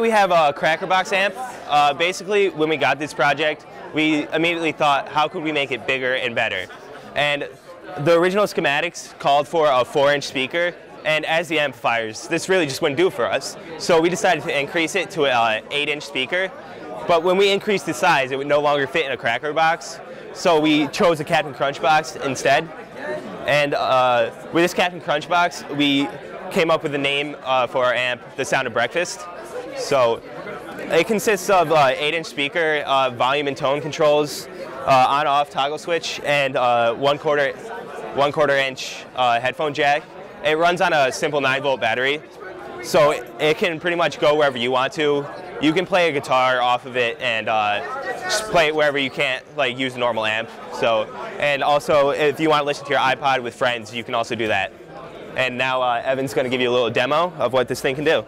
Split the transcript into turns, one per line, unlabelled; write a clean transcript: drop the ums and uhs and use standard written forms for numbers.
we have a Cracker Box amp. Basically, when we got this project, we immediately thought, how could we make it bigger and better? And the original schematics called for a 4-inch speaker, and as the amplifiers, this really just wouldn't do for us. So we decided to increase it to an 8-inch speaker. But when we increased the size, it would no longer fit in a Cracker Box. So we chose a Captain Crunch box instead. And with this Captain Crunch box, we came up with a name for our amp, The Sound of Breakfast. So it consists of 8-inch speaker, volume and tone controls, on-off toggle switch, and 1/4 inch headphone jack. It runs on a simple 9-volt battery, so it can pretty much go wherever you want to. You can play a guitar off of it and just play it wherever you can't use a normal amp. So, and also if you want to listen to your iPod with friends, you can also do that. And now Evan's going to give you a little demo of what this thing can do.